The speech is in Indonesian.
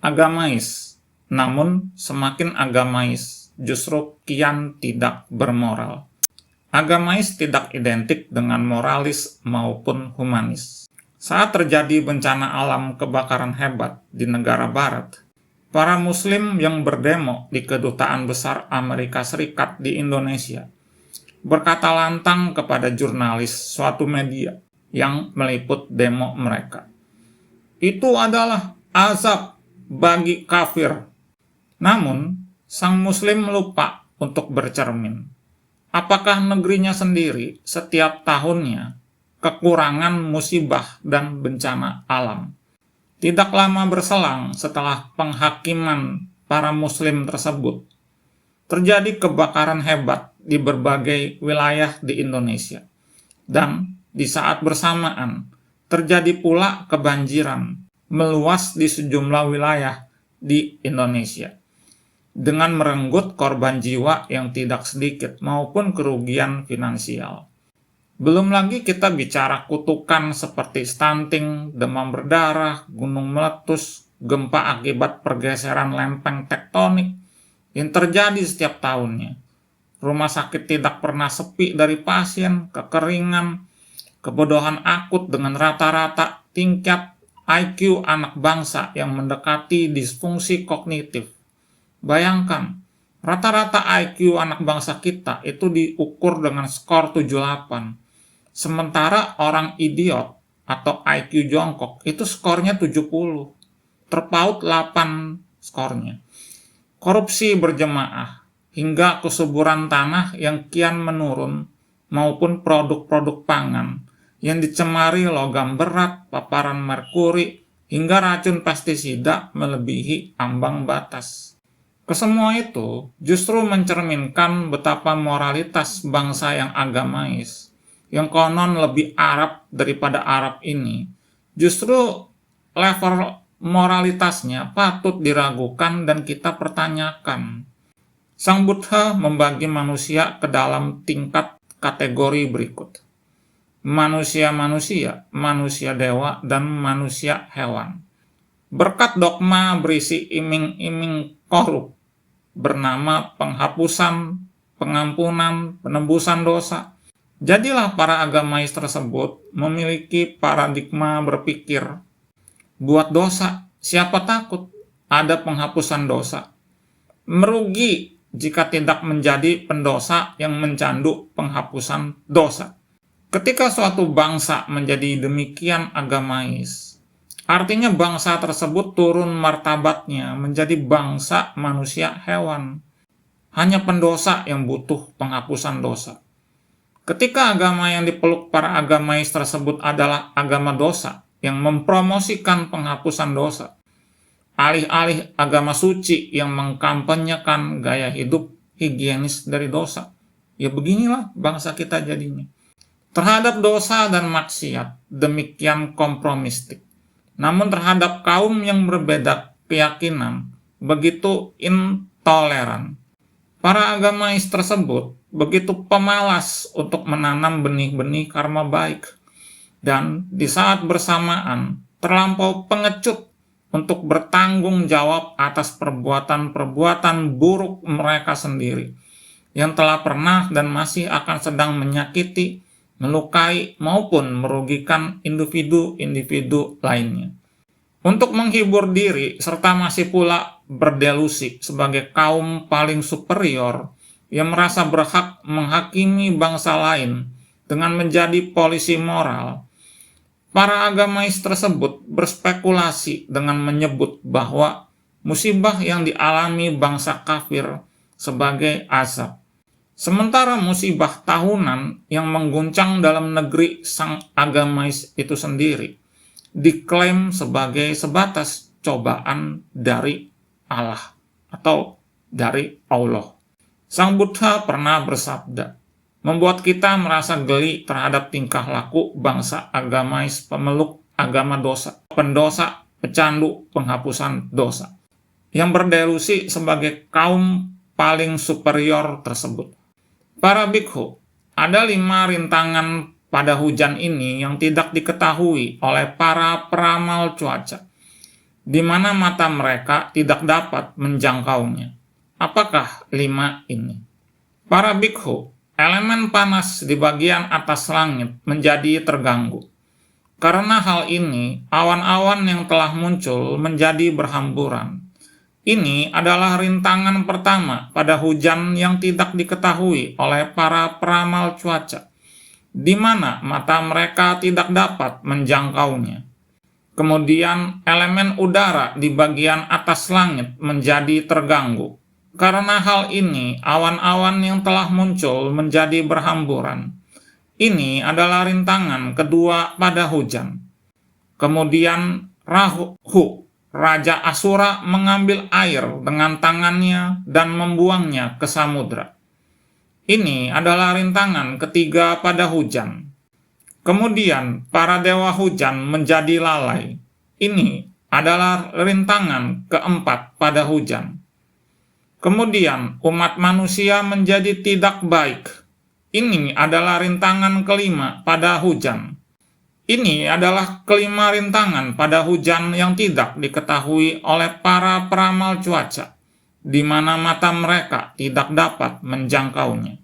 agamais, namun semakin agamais justru kian tidak bermoral. Agamais tidak identik dengan moralis maupun humanis. Saat terjadi bencana alam kebakaran hebat di negara barat, para muslim yang berdemo di Kedutaan Besar Amerika Serikat di Indonesia berkata lantang kepada jurnalis suatu media yang meliput demo mereka. Itu adalah azab bagi kafir. Namun, sang muslim lupa untuk bercermin. Apakah negerinya sendiri setiap tahunnya kekurangan musibah dan bencana alam? Tidak lama berselang setelah penghakiman para muslim tersebut, terjadi kebakaran hebat di berbagai wilayah di Indonesia. Dan di saat bersamaan, terjadi pula kebanjiran meluas di sejumlah wilayah di Indonesia, dengan merenggut korban jiwa yang tidak sedikit maupun kerugian finansial. Belum lagi kita bicara kutukan seperti stunting, demam berdarah, gunung meletus, gempa akibat pergeseran lempeng tektonik yang terjadi setiap tahunnya. Rumah sakit tidak pernah sepi dari pasien, kekeringan, kebodohan akut dengan rata-rata tingkat IQ anak bangsa yang mendekati disfungsi kognitif. Bayangkan, rata-rata IQ anak bangsa kita itu diukur dengan skor 78. Sementara orang idiot atau IQ jongkok itu skornya 70. Terpaut 8 skornya. Korupsi berjemaah hingga kesuburan tanah yang kian menurun maupun produk-produk pangan yang dicemari logam berat, paparan merkuri, hingga racun pestisida melebihi ambang batas. Kesemua itu justru mencerminkan betapa moralitas bangsa yang agamais, yang konon lebih Arab daripada Arab ini, justru level moralitasnya patut diragukan dan kita pertanyakan. Sang Buddha membagi manusia ke dalam tingkat kategori berikut. Manusia-manusia, manusia dewa, dan manusia hewan. Berkat dogma berisi iming-iming korup bernama penghapusan, pengampunan, penebusan dosa, jadilah para agamais tersebut memiliki paradigma berpikir, buat dosa, siapa takut ada penghapusan dosa. Merugi jika tidak menjadi pendosa yang mencandu penghapusan dosa. Ketika suatu bangsa menjadi demikian agamais, artinya bangsa tersebut turun martabatnya menjadi bangsa manusia hewan. Hanya pendosa yang butuh penghapusan dosa. Ketika agama yang dipeluk para agamais tersebut adalah agama dosa yang mempromosikan penghapusan dosa, alih-alih agama suci yang mengkampanyekan gaya hidup higienis dari dosa. Ya beginilah bangsa kita jadinya. Terhadap dosa dan maksiat demikian kompromistik. Namun terhadap kaum yang berbeda keyakinan begitu intoleran. Para agamais tersebut begitu pemalas untuk menanam benih-benih karma baik. Dan di saat bersamaan terlampau pengecut untuk bertanggung jawab atas perbuatan-perbuatan buruk mereka sendiri yang telah pernah dan masih akan sedang menyakiti, melukai, maupun merugikan individu-individu lainnya. Untuk menghibur diri serta masih pula berdelusi sebagai kaum paling superior yang merasa berhak menghakimi bangsa lain dengan menjadi polisi moral, para agamais tersebut berspekulasi dengan menyebut bahwa musibah yang dialami bangsa kafir sebagai azab. Sementara musibah tahunan yang mengguncang dalam negeri sang agamais itu sendiri diklaim sebagai sebatas cobaan dari Allah atau dari Allah. Sang Buddha pernah bersabda, membuat kita merasa geli terhadap tingkah laku bangsa agamais pemeluk agama dosa, pendosa, pecandu, penghapusan dosa, yang berdelusi sebagai kaum paling superior tersebut. Para bikhu, ada 5 rintangan pada hujan ini yang tidak diketahui oleh para peramal cuaca. di mana mata mereka tidak dapat menjangkaunya. Apakah 5 ini? Para bikhu, elemen panas di bagian atas langit menjadi terganggu. Karena hal ini, awan-awan yang telah muncul menjadi berhamburan. Ini adalah rintangan pertama pada hujan yang tidak diketahui oleh para peramal cuaca, di mana mata mereka tidak dapat menjangkaunya. Kemudian, elemen udara di bagian atas langit menjadi terganggu. Karena hal ini, awan-awan yang telah muncul menjadi berhamburan. Ini adalah rintangan kedua pada hujan. Kemudian, Rahu, Raja Asura, mengambil air dengan tangannya dan membuangnya ke samudra. Ini adalah rintangan ketiga pada hujan. Kemudian, para dewa hujan menjadi lalai. Ini adalah rintangan keempat pada hujan. Kemudian, umat manusia menjadi tidak baik. Ini adalah rintangan kelima pada hujan. Ini adalah kelima rintangan pada hujan yang tidak diketahui oleh para peramal cuaca, di mana mata mereka tidak dapat menjangkaunya.